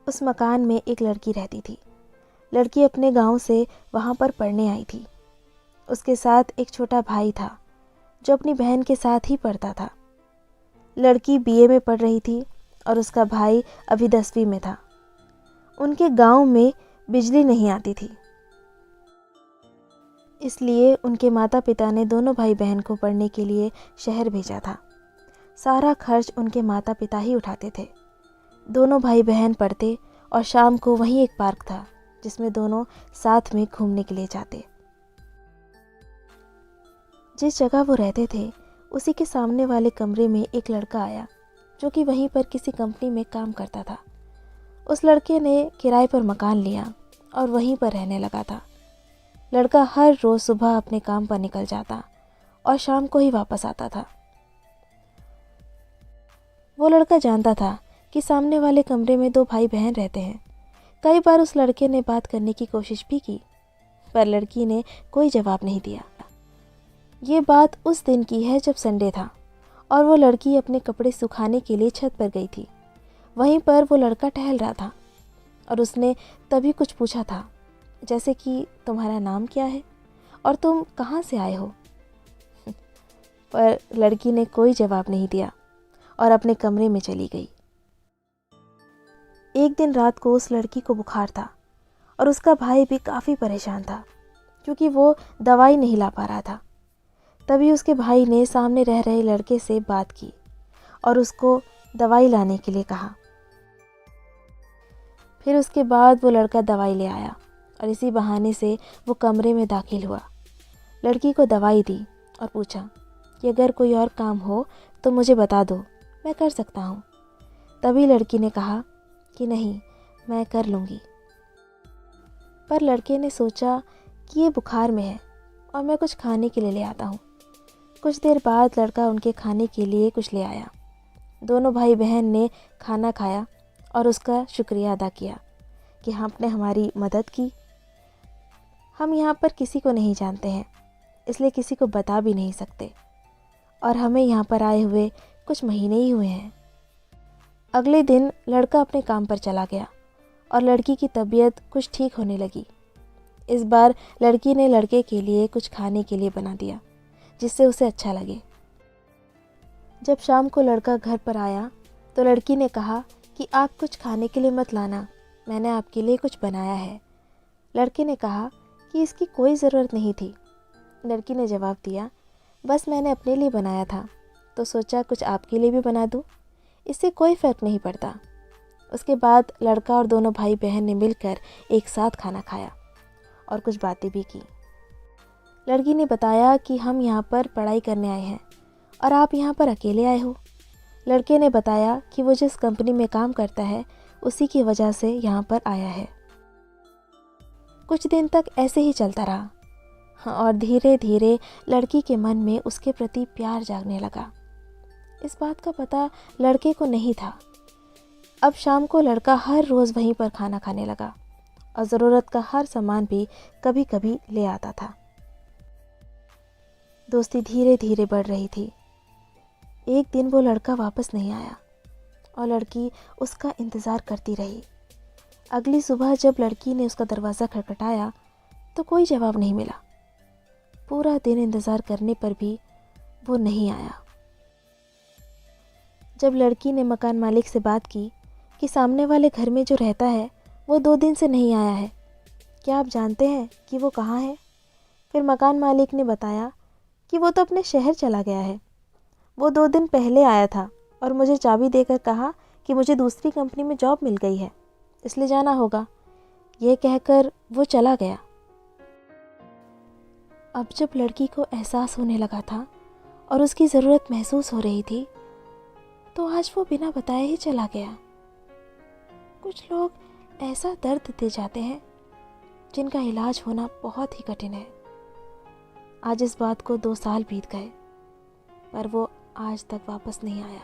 उस मकान में एक लड़की रहती थी। लड़की अपने गांव से वहां पर पढ़ने आई थी। उसके साथ एक छोटा भाई था जो अपनी बहन के साथ ही पढ़ता था। लड़की बीए में पढ़ रही थी और उसका भाई अभी 10वीं में था। उनके गांव में बिजली नहीं आती थी, इसलिए उनके माता पिता ने दोनों भाई बहन को पढ़ने के लिए शहर भेजा था। सारा खर्च उनके माता पिता ही उठाते थे। दोनों भाई बहन पढ़ते और शाम को वहीं एक पार्क था जिसमें दोनों साथ में घूमने के लिए जाते। जिस जगह वो रहते थे उसी के सामने वाले कमरे में एक लड़का आया जो कि वहीं पर किसी कंपनी में काम करता था। उस लड़के ने किराए पर मकान लिया और वहीं पर रहने लगा था। लड़का हर रोज़ सुबह अपने काम पर निकल जाता और शाम को ही वापस आता था। वो लड़का जानता था कि सामने वाले कमरे में 2 भाई बहन रहते हैं। कई बार उस लड़के ने बात करने की कोशिश भी की, पर लड़की ने कोई जवाब नहीं दिया। ये बात उस दिन की है जब संडे था और वो लड़की अपने कपड़े सुखाने के लिए छत पर गई थी। वहीं पर वो लड़का टहल रहा था और उसने तभी कुछ पूछा था, जैसे कि तुम्हारा नाम क्या है और तुम कहाँ से आए हो। पर लड़की ने कोई जवाब नहीं दिया और अपने कमरे में चली गई। एक दिन रात को उस लड़की को बुखार था और उसका भाई भी काफ़ी परेशान था क्योंकि वो दवाई नहीं ला पा रहा था। तभी उसके भाई ने सामने रह रहे लड़के से बात की और उसको दवाई लाने के लिए कहा। फिर उसके बाद वो लड़का दवाई ले आया और इसी बहाने से वो कमरे में दाखिल हुआ। लड़की को दवाई दी और पूछा कि अगर कोई और काम हो तो मुझे बता दो, मैं कर सकता हूँ। तभी लड़की ने कहा कि नहीं, मैं कर लूँगी। पर लड़के ने सोचा कि ये बुखार में है और मैं कुछ खाने के लिए ले आता हूँ। कुछ देर बाद लड़का उनके खाने के लिए कुछ ले आया। दोनों भाई बहन ने खाना खाया और उसका शुक्रिया अदा किया कि आपने हमारी मदद की। हम यहाँ पर किसी को नहीं जानते हैं, इसलिए किसी को बता भी नहीं सकते और हमें यहाँ पर आए हुए कुछ महीने ही हुए हैं। अगले दिन लड़का अपने काम पर चला गया और लड़की की तबीयत कुछ ठीक होने लगी। इस बार लड़की ने लड़के के लिए कुछ खाने के लिए बना दिया जिससे उसे अच्छा लगे। जब शाम को लड़का घर पर आया तो लड़की ने कहा कि आप कुछ खाने के लिए मत लाना, मैंने आपके लिए कुछ बनाया है। लड़के ने कहा कि इसकी कोई ज़रूरत नहीं थी। लड़की ने जवाब दिया, बस मैंने अपने लिए बनाया था तो सोचा कुछ आपके लिए भी बना दूँ, इससे कोई फ़र्क नहीं पड़ता। उसके बाद लड़का और दोनों भाई बहन ने मिलकर एक साथ खाना खाया और कुछ बातें भी की। लड़की ने बताया कि हम यहाँ पर पढ़ाई करने आए हैं और आप यहाँ पर अकेले आए हो। लड़के ने बताया कि वो जिस कंपनी में काम करता है उसी की वजह से यहाँ पर आया है। कुछ दिन तक ऐसे ही चलता रहा। हाँ, और धीरे धीरे लड़की के मन में उसके प्रति प्यार जागने लगा। इस बात का पता लड़के को नहीं था। अब शाम को लड़का हर रोज़ वहीं पर खाना खाने लगा और ज़रूरत का हर सामान भी कभी कभी ले आता था। दोस्ती धीरे धीरे बढ़ रही थी। एक दिन वो लड़का वापस नहीं आया और लड़की उसका इंतज़ार करती रही। अगली सुबह जब लड़की ने उसका दरवाज़ा खटखटाया तो कोई जवाब नहीं मिला। पूरा दिन इंतज़ार करने पर भी वो नहीं आया। जब लड़की ने मकान मालिक से बात की कि सामने वाले घर में जो रहता है वो 2 दिन से नहीं आया है, क्या आप जानते हैं कि वो कहाँ है? फिर मकान मालिक ने बताया कि वो तो अपने शहर चला गया है। वो 2 दिन पहले आया था और मुझे चाबी देकर कहा कि मुझे दूसरी कंपनी में जॉब मिल गई है, इसलिए जाना होगा। यह कहकर वो चला गया। अब जब लड़की को एहसास होने लगा था और उसकी ज़रूरत महसूस हो रही थी तो आज वो बिना बताए ही चला गया। कुछ लोग ऐसा दर्द दे जाते हैं जिनका इलाज होना बहुत ही कठिन है। आज इस बात को 2 साल बीत गए पर वो आज तक वापस नहीं आया।